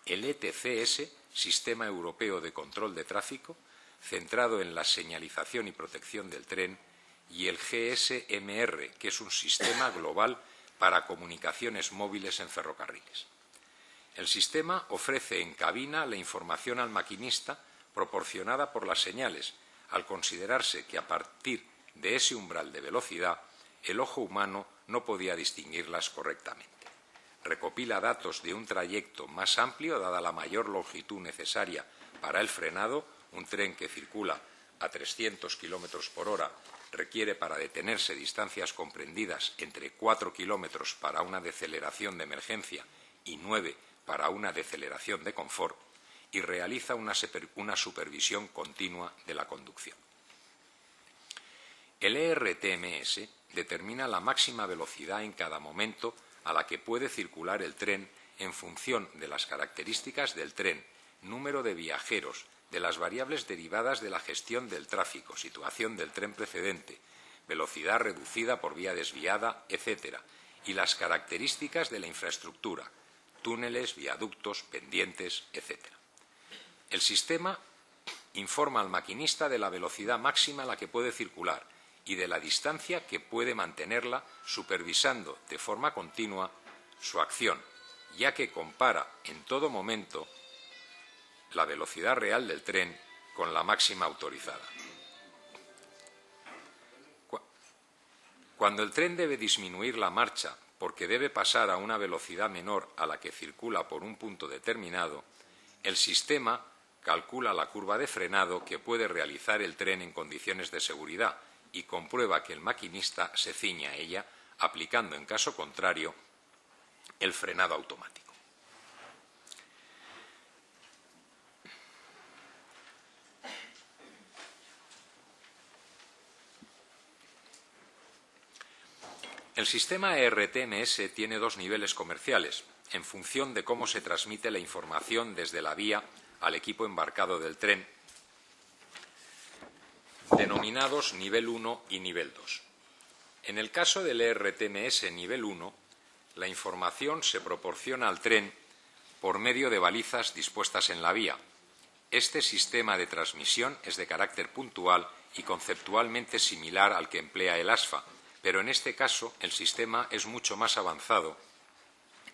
S1: el ETCS, Sistema Europeo de Control de Tráfico, centrado en la señalización y protección del tren, y el GSMR, que es un sistema global para comunicaciones móviles en ferrocarriles. El sistema ofrece en cabina la información al maquinista proporcionada por las señales, al considerarse que a partir de ese umbral de velocidad el ojo humano no podía distinguirlas correctamente. Recopila datos de un trayecto más amplio, dada la mayor longitud necesaria para el frenado. Un tren que circula a 300 km/h requiere para detenerse distancias comprendidas entre 4 kilómetros para una deceleración de emergencia y 9 para una deceleración de confort, y realiza una supervisión continua de la conducción. El ERTMS determina la máxima velocidad en cada momento a la que puede circular el tren en función de las características del tren, número de viajeros, de las variables derivadas de la gestión del tráfico, situación del tren precedente, velocidad reducida por vía desviada, etc., y las características de la infraestructura, túneles, viaductos, pendientes, etc. El sistema informa al maquinista de la velocidad máxima a la que puede circular y de la distancia que puede mantenerla, supervisando de forma continua su acción, ya que compara en todo momento la velocidad real del tren con la máxima autorizada. Cuando el tren debe disminuir la marcha porque debe pasar a una velocidad menor a la que circula por un punto determinado, el sistema calcula la curva de frenado que puede realizar el tren en condiciones de seguridad y comprueba que el maquinista se ciña a ella, aplicando en caso contrario el frenado automático. El sistema ERTMS tiene dos niveles comerciales, en función de cómo se transmite la información desde la vía al equipo embarcado del tren, denominados nivel 1 y nivel 2. En el caso del ERTMS nivel 1, la información se proporciona al tren por medio de balizas dispuestas en la vía. Este sistema de transmisión es de carácter puntual y conceptualmente similar al que emplea el ASFA, pero en este caso el sistema es mucho más avanzado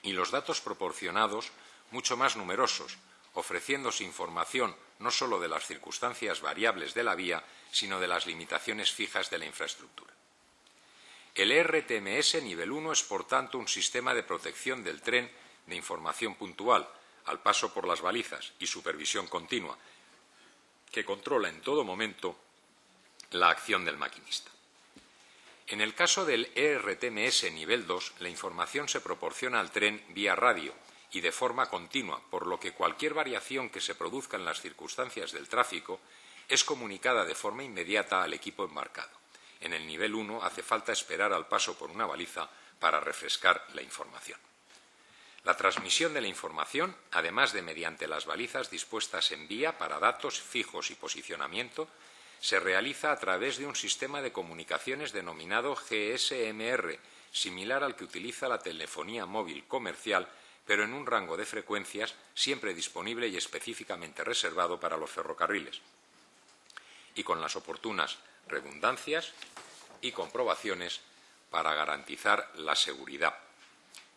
S1: y los datos proporcionados mucho más numerosos, ofreciéndose información no sólo de las circunstancias variables de la vía, sino de las limitaciones fijas de la infraestructura. El ERTMS nivel 1 es, por tanto, un sistema de protección del tren de información puntual, al paso por las balizas y supervisión continua, que controla en todo momento la acción del maquinista. En el caso del ERTMS nivel 2, la información se proporciona al tren vía radio y de forma continua, por lo que cualquier variación que se produzca en las circunstancias del tráfico es comunicada de forma inmediata al equipo embarcado. En el nivel 1 hace falta esperar al paso por una baliza para refrescar la información. La transmisión de la información, además de mediante las balizas dispuestas en vía para datos fijos y posicionamiento, se realiza a través de un sistema de comunicaciones denominado GSMR, similar al que utiliza la telefonía móvil comercial, pero en un rango de frecuencias siempre disponible y específicamente reservado para los ferrocarriles, y con las oportunas redundancias y comprobaciones para garantizar la seguridad.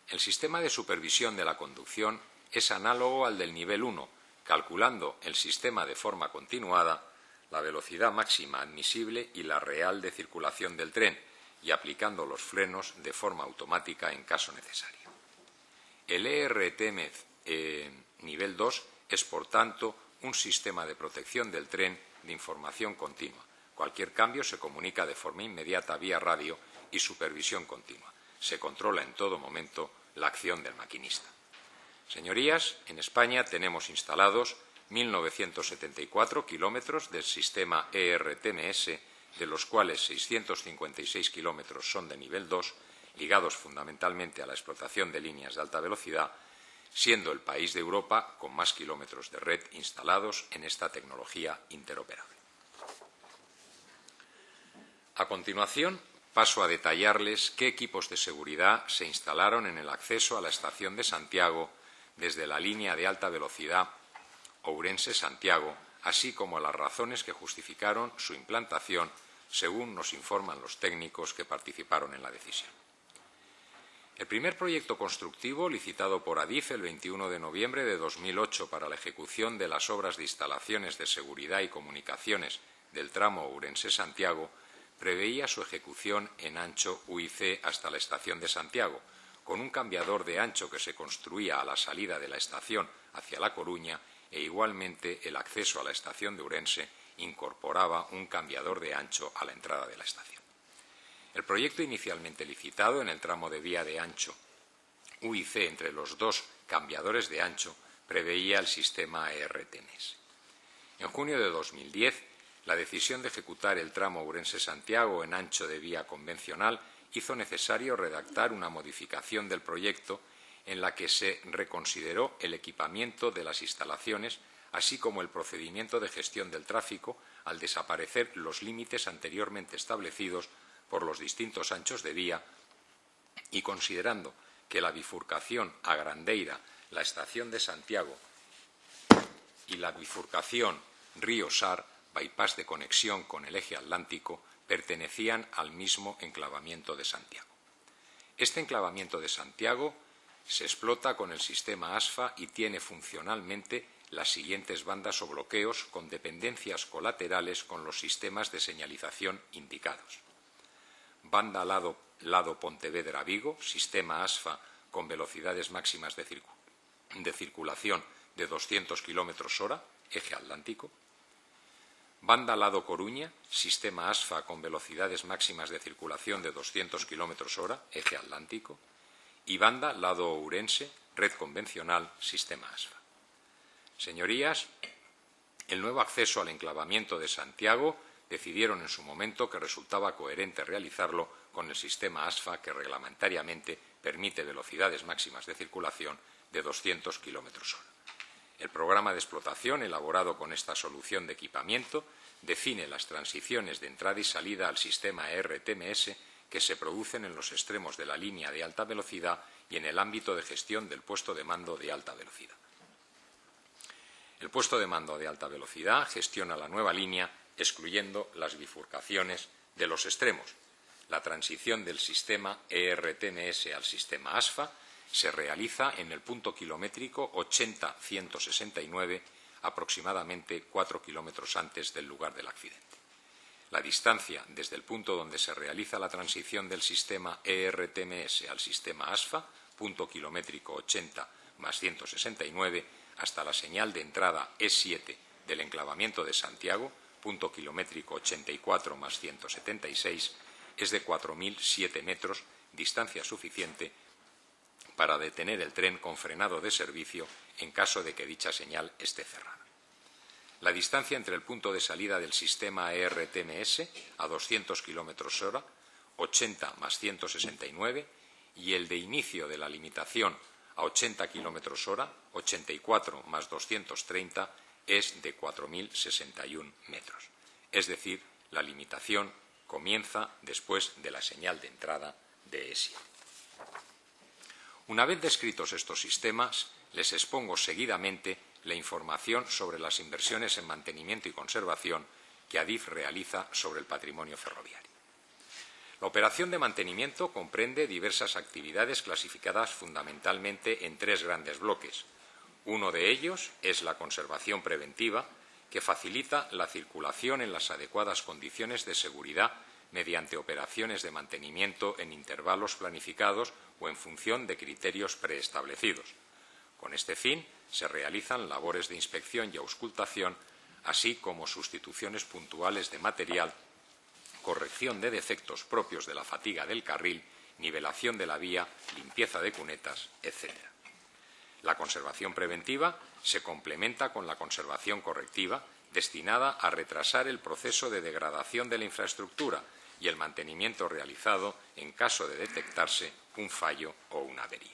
S1: El sistema de supervisión de la conducción es análogo al del nivel 1, calculando el sistema de forma continuada la velocidad máxima admisible y la real de circulación del tren, y aplicando los frenos de forma automática en caso necesario. El ERTMS nivel 2 es, por tanto, un sistema de protección del tren de información continua. Cualquier cambio se comunica de forma inmediata vía radio y supervisión continua. Se controla en todo momento la acción del maquinista. Señorías, en España tenemos instalados 1.974 kilómetros del sistema ERTMS, de los cuales 656 kilómetros son de nivel 2, ligados fundamentalmente a la explotación de líneas de alta velocidad, siendo el país de Europa con más kilómetros de red instalados en esta tecnología interoperable. A continuación, paso a detallarles qué equipos de seguridad se instalaron en el acceso a la estación de Santiago desde la línea de alta velocidad Ourense-Santiago, así como las razones que justificaron su implantación, según nos informan los técnicos que participaron en la decisión. El primer proyecto constructivo, licitado por Adif el 21 de noviembre de 2008 para la ejecución de las obras de instalaciones de seguridad y comunicaciones del tramo Ourense-Santiago, preveía su ejecución en ancho UIC hasta la estación de Santiago, con un cambiador de ancho que se construía a la salida de la estación hacia La Coruña, e igualmente el acceso a la estación de Ourense incorporaba un cambiador de ancho a la entrada de la estación. El proyecto inicialmente licitado en el tramo de vía de ancho U y C entre los dos cambiadores de ancho preveía el sistema ERTMS. En junio de 2010, la decisión de ejecutar el tramo Ourense-Santiago en ancho de vía convencional hizo necesario redactar una modificación del proyecto en la que se reconsideró el equipamiento de las instalaciones, así como el procedimiento de gestión del tráfico, al desaparecer los límites anteriormente establecidos por los distintos anchos de vía y considerando que la bifurcación a Grandeira, la estación de Santiago y la bifurcación Río-Sar, bypass de conexión con el eje atlántico, pertenecían al mismo enclavamiento de Santiago. Este enclavamiento de Santiago se explota con el sistema ASFA y tiene funcionalmente las siguientes bandas o bloqueos con dependencias colaterales con los sistemas de señalización indicados. Banda lado Pontevedra-Vigo, sistema ASFA con velocidades máximas de circulación de 200 km/h, eje atlántico. Banda lado Coruña, sistema ASFA con velocidades máximas de circulación de 200 km/h, eje atlántico. Y banda lado Ourense, red convencional, sistema ASFA. Señorías, el nuevo acceso al enclavamiento de Santiago decidieron en su momento que resultaba coherente realizarlo con el sistema ASFA que reglamentariamente permite velocidades máximas de circulación de 200 km/h. El programa de explotación elaborado con esta solución de equipamiento define las transiciones de entrada y salida al sistema ERTMS que se producen en los extremos de la línea de alta velocidad y en el ámbito de gestión del puesto de mando de alta velocidad. El puesto de mando de alta velocidad gestiona la nueva línea excluyendo las bifurcaciones de los extremos. La transición del sistema ERTMS al sistema ASFA se realiza en el punto kilométrico 80-169, aproximadamente 4 kilómetros antes del lugar del accidente. La distancia desde el punto donde se realiza la transición del sistema ERTMS al sistema ASFA, punto kilométrico 80 más 169, hasta la señal de entrada E7 del enclavamiento de Santiago, punto kilométrico 84 más 176, es de 4.007 metros, distancia suficiente para detener el tren con frenado de servicio en caso de que dicha señal esté cerrada. La distancia entre el punto de salida del sistema ERTMS a 200 km/h, 80 más 169, y el de inicio de la limitación a 80 km/h, 84 más 230, es de 4.061 metros. Es decir, la limitación comienza después de la señal de entrada de E7. Una vez descritos estos sistemas, les expongo seguidamente la información sobre las inversiones en mantenimiento y conservación que ADIF realiza sobre el patrimonio ferroviario. La operación de mantenimiento comprende diversas actividades clasificadas fundamentalmente en tres grandes bloques. Uno de ellos es la conservación preventiva, que facilita la circulación en las adecuadas condiciones de seguridad mediante operaciones de mantenimiento en intervalos planificados o en función de criterios preestablecidos. Con este fin, se realizan labores de inspección y auscultación, así como sustituciones puntuales de material, corrección de defectos propios de la fatiga del carril, nivelación de la vía, limpieza de cunetas, etc. La conservación preventiva se complementa con la conservación correctiva, destinada a retrasar el proceso de degradación de la infraestructura y el mantenimiento realizado en caso de detectarse un fallo o una avería.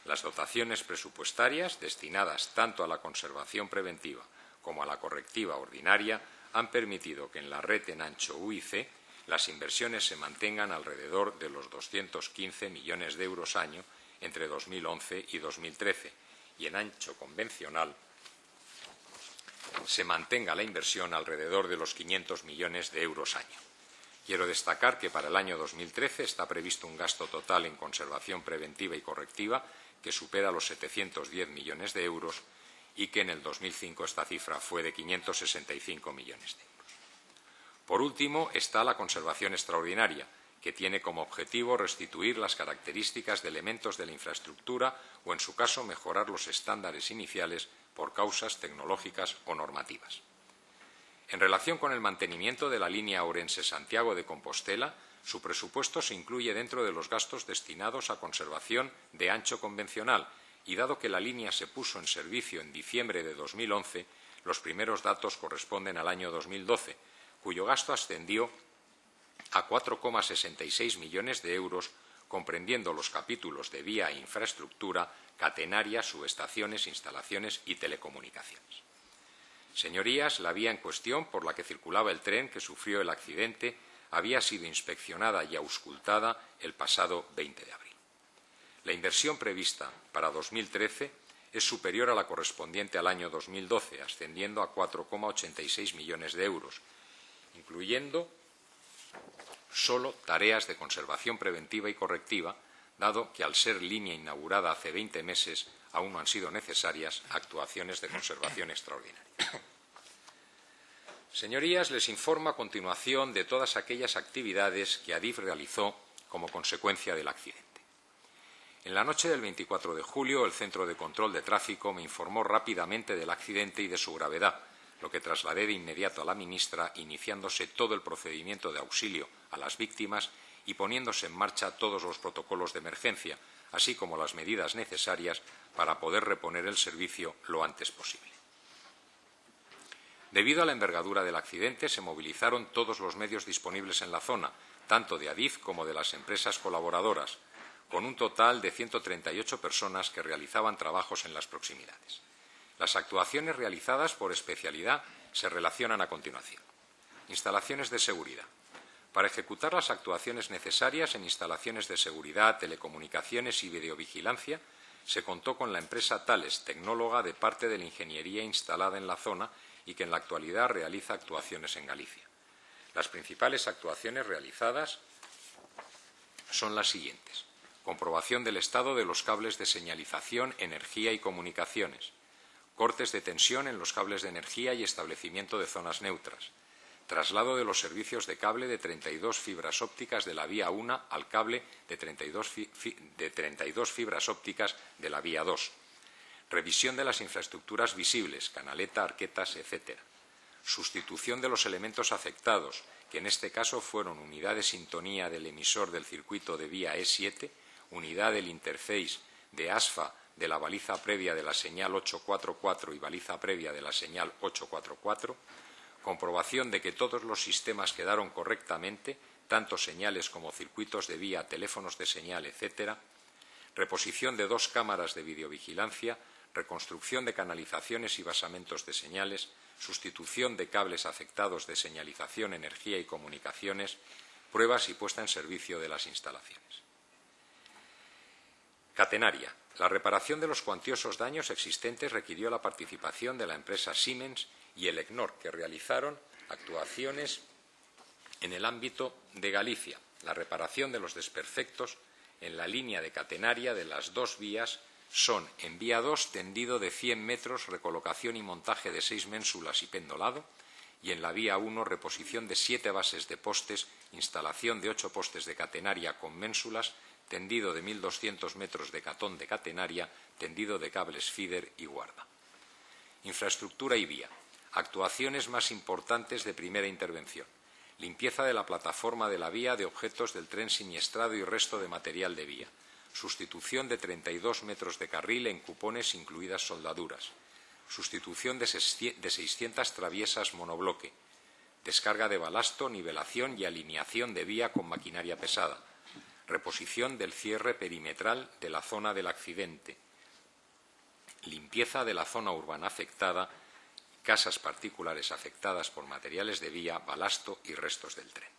S1: Las dotaciones presupuestarias destinadas tanto a la conservación preventiva como a la correctiva ordinaria han permitido que en la red en ancho U y C las inversiones se mantengan alrededor de los 215 millones de euros año entre 2011 y 2013 y en ancho convencional se mantenga la inversión alrededor de los 500 millones de euros año. Quiero destacar que para el año 2013 está previsto un gasto total en conservación preventiva y correctiva que supera los 710 millones de euros y que en el 2005 esta cifra fue de 565 millones de euros. Por último, está la conservación extraordinaria, que tiene como objetivo restituir las características de elementos de la infraestructura o, en su caso, mejorar los estándares iniciales por causas tecnológicas o normativas. En relación con el mantenimiento de la línea Ourense-Santiago de Compostela, Su presupuesto se incluye dentro de los gastos destinados a conservación de ancho convencional y, dado que la línea se puso en servicio en diciembre de 2011, los primeros datos corresponden al año 2012, cuyo gasto ascendió a 4,66 millones de euros, comprendiendo los capítulos de vía e infraestructura, catenaria, subestaciones, instalaciones y telecomunicaciones. Señorías, la vía en cuestión por la que circulaba el tren que sufrió el accidente había sido inspeccionada y auscultada el pasado 20 de abril. La inversión prevista para 2013 es superior a la correspondiente al año 2012, ascendiendo a 4,86 millones de euros, incluyendo solo tareas de conservación preventiva y correctiva, dado que al ser línea inaugurada hace 20 meses aún no han sido necesarias actuaciones de conservación extraordinaria. Señorías, les informo a continuación de todas aquellas actividades que Adif realizó como consecuencia del accidente. En la noche del 24 de julio, el Centro de Control de Tráfico me informó rápidamente del accidente y de su gravedad, lo que trasladé de inmediato a la ministra, iniciándose todo el procedimiento de auxilio a las víctimas y poniéndose en marcha todos los protocolos de emergencia, así como las medidas necesarias para poder reponer el servicio lo antes posible. Debido a la envergadura del accidente, se movilizaron todos los medios disponibles en la zona, tanto de Adif como de las empresas colaboradoras, con un total de 138 personas que realizaban trabajos en las proximidades. Las actuaciones realizadas por especialidad se relacionan a continuación. Instalaciones de seguridad. Para ejecutar las actuaciones necesarias en instalaciones de seguridad, telecomunicaciones y videovigilancia, se contó con la empresa Thales, tecnóloga de parte de la ingeniería instalada en la zona y que en la actualidad realiza actuaciones en Galicia. Las principales actuaciones realizadas son las siguientes: comprobación del estado de los cables de señalización, energía y comunicaciones, cortes de tensión en los cables de energía y establecimiento de zonas neutras, traslado de los servicios de cable de 32 fibras ópticas de la vía 1 al cable de 32 fibras ópticas de la vía 2, revisión de las infraestructuras visibles, canaleta, arquetas, etc., sustitución de los elementos afectados, que en este caso fueron unidad de sintonía del emisor del circuito de vía E7, unidad del interface de ASFA de la baliza previa de la señal 844 y baliza previa de la señal 844, comprobación de que todos los sistemas quedaron correctamente, tanto señales como circuitos de vía, teléfonos de señal, etc., reposición de 2 cámaras de videovigilancia, reconstrucción de canalizaciones y basamentos de señales, sustitución de cables afectados de señalización, energía y comunicaciones, pruebas y puesta en servicio de las instalaciones. Catenaria. La reparación de los cuantiosos daños existentes requirió la participación de la empresa Siemens y el ECNOR, que realizaron actuaciones en el ámbito de Galicia. La reparación de los desperfectos en la línea de catenaria de las 2 vías son: en vía 2, tendido de 100 metros, recolocación y montaje de 6 ménsulas y pendolado, y en la vía 1, reposición de 7 bases de postes, instalación de 8 postes de catenaria con ménsulas, tendido de 1.200 metros de catón de catenaria, tendido de cables feeder y guarda. Infraestructura y vía. Actuaciones más importantes de primera intervención: limpieza de la plataforma de la vía de objetos del tren siniestrado y resto de material de vía, sustitución de 32 metros de carril en cupones incluidas soldaduras, sustitución de 600 traviesas monobloque, descarga de balasto, nivelación y alineación de vía con maquinaria pesada, reposición del cierre perimetral de la zona del accidente, limpieza de la zona urbana afectada, casas particulares afectadas por materiales de vía, balasto y restos del tren.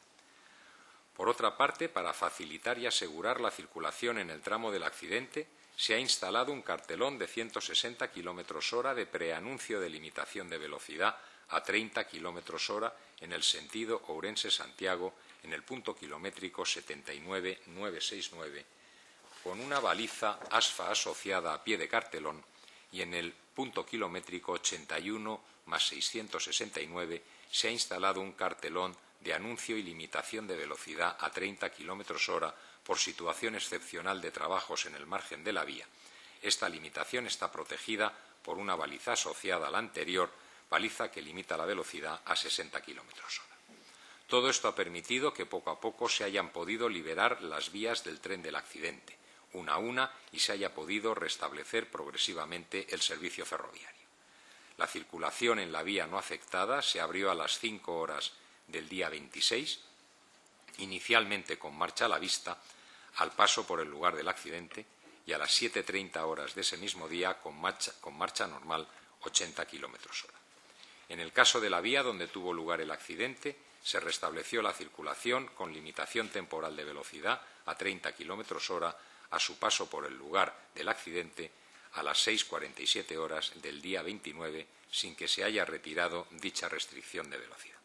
S1: Por otra parte, para facilitar y asegurar la circulación en el tramo del accidente, se ha instalado un cartelón de 160 km/h de preanuncio de limitación de velocidad a 30 km/h en el sentido Ourense-Santiago en el punto kilométrico 79969, con una baliza ASFA asociada a pie de cartelón, y en el punto kilométrico 81+669 se ha instalado un cartelón de anuncio y limitación de velocidad a 30 km/h por situación excepcional de trabajos en el margen de la vía. Esta limitación está protegida por una baliza asociada a la anterior, baliza que limita la velocidad a 60 km/h. Todo esto ha permitido que poco a poco se hayan podido liberar las vías del tren del accidente, una a una, y se haya podido restablecer progresivamente el servicio ferroviario. La circulación en la vía no afectada se abrió a las 5 horas del día 26, inicialmente con marcha a la vista, al paso por el lugar del accidente, y a las 7:30 horas de ese mismo día con marcha normal 80 km/h. En el caso de la vía donde tuvo lugar el accidente, se restableció la circulación con limitación temporal de velocidad a 30 km/h a su paso por el lugar del accidente a las 6:47 horas del día 29, sin que se haya retirado dicha restricción de velocidad.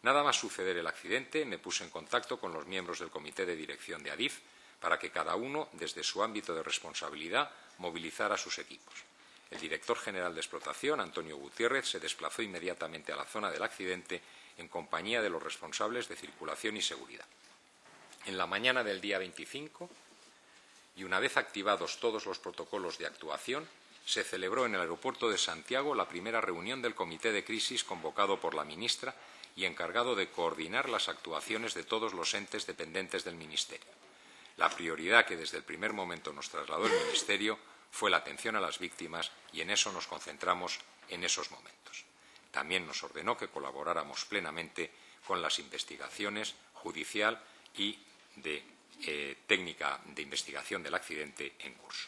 S1: Nada más suceder el accidente, me puse en contacto con los miembros del Comité de Dirección de Adif para que cada uno, desde su ámbito de responsabilidad, movilizara sus equipos. El director general de explotación, Antonio Gutiérrez, se desplazó inmediatamente a la zona del accidente en compañía de los responsables de circulación y seguridad. En la mañana del día 25, y una vez activados todos los protocolos de actuación, se celebró en el aeropuerto de Santiago la primera reunión del Comité de Crisis convocado por la ministra y encargado de coordinar las actuaciones de todos los entes dependientes del Ministerio. La prioridad que desde el primer momento nos trasladó el Ministerio fue la atención a las víctimas y en eso nos concentramos en esos momentos. También nos ordenó que colaboráramos plenamente con las investigaciones judicial y de técnica de investigación del accidente en curso.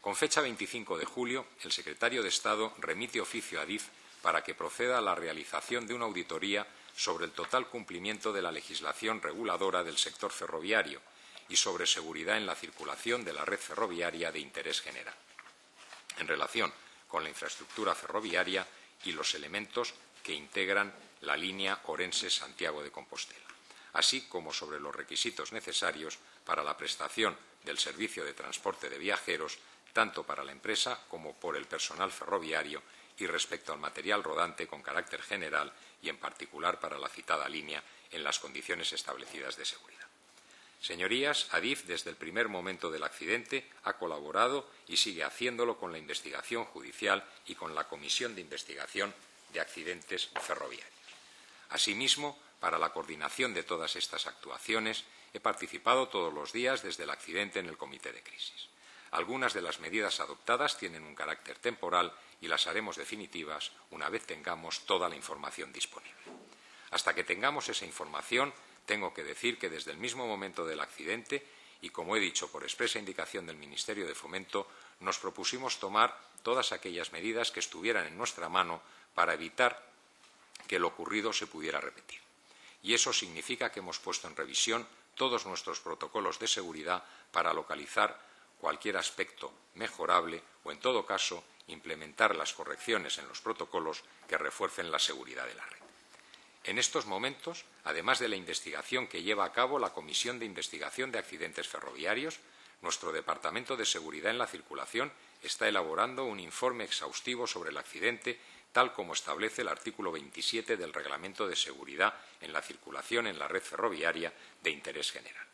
S1: Con fecha 25 de julio, el secretario de Estado remite oficio a Adif para que proceda a la realización de una auditoría sobre el total cumplimiento de la legislación reguladora del sector ferroviario y sobre seguridad en la circulación de la red ferroviaria de interés general, en relación con la infraestructura ferroviaria y los elementos que integran la línea Orense-Santiago de Compostela, así como sobre los requisitos necesarios para la prestación del servicio de transporte de viajeros, tanto para la empresa como por el personal ferroviario, y respecto al material rodante con carácter general y en particular para la citada línea en las condiciones establecidas de seguridad. Señorías, Adif desde el primer momento del accidente ha colaborado y sigue haciéndolo con la investigación judicial y con la Comisión de Investigación de Accidentes Ferroviarios. Asimismo, para la coordinación de todas estas actuaciones, he participado todos los días desde el accidente en el Comité de Crisis. Algunas de las medidas adoptadas tienen un carácter temporal y las haremos definitivas una vez tengamos toda la información disponible. Hasta que tengamos esa información, tengo que decir que desde el mismo momento del accidente, y como he dicho por expresa indicación del Ministerio de Fomento, nos propusimos tomar todas aquellas medidas que estuvieran en nuestra mano para evitar que lo ocurrido se pudiera repetir. Y eso significa que hemos puesto en revisión todos nuestros protocolos de seguridad para localizar cualquier aspecto mejorable o, en todo caso, implementar las correcciones en los protocolos que refuercen la seguridad de la red. En estos momentos, además de la investigación que lleva a cabo la Comisión de Investigación de Accidentes Ferroviarios, nuestro Departamento de Seguridad en la Circulación está elaborando un informe exhaustivo sobre el accidente, tal como establece el artículo 27 del Reglamento de Seguridad en la Circulación en la red ferroviaria de interés general.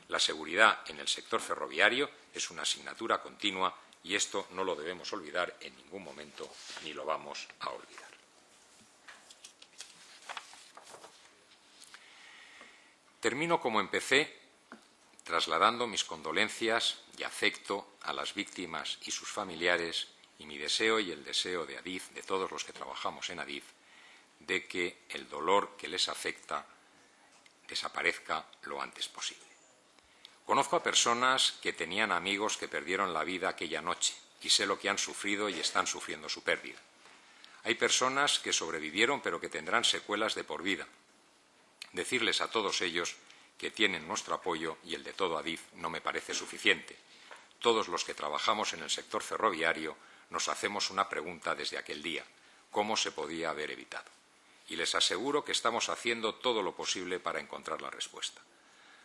S1: La seguridad en el sector ferroviario es una asignatura continua y esto no lo debemos olvidar en ningún momento ni lo vamos a olvidar. Termino como empecé, trasladando mis condolencias y afecto a las víctimas y sus familiares y mi deseo y el deseo de Adif, de todos los que trabajamos en Adif, de que el dolor que les afecta desaparezca lo antes posible. Conozco a personas que tenían amigos que perdieron la vida aquella noche y sé lo que han sufrido y están sufriendo su pérdida. Hay personas que sobrevivieron pero que tendrán secuelas de por vida. Decirles a todos ellos que tienen nuestro apoyo y el de todo Adif no me parece suficiente. Todos los que trabajamos en el sector ferroviario nos hacemos una pregunta desde aquel día: ¿cómo se podía haber evitado? Y les aseguro que estamos haciendo todo lo posible para encontrar la respuesta.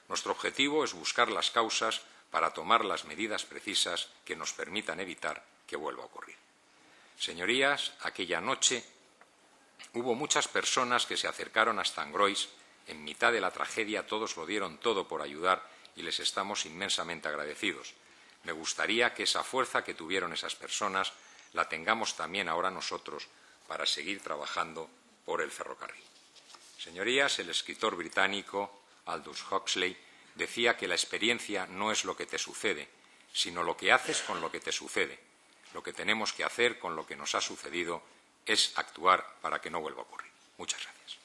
S1: Nuestro objetivo es buscar las causas para tomar las medidas precisas que nos permitan evitar que vuelva a ocurrir. Señorías, aquella noche hubo muchas personas que se acercaron hasta Angrois. En mitad de la tragedia todos lo dieron todo por ayudar y les estamos inmensamente agradecidos. Me gustaría que esa fuerza que tuvieron esas personas la tengamos también ahora nosotros para seguir trabajando por el ferrocarril. Señorías, el escritor británico Aldous Huxley decía que la experiencia no es lo que te sucede, sino lo que haces con lo que te sucede. Lo que tenemos que hacer con lo que nos ha sucedido es actuar para que no vuelva a ocurrir. Muchas gracias.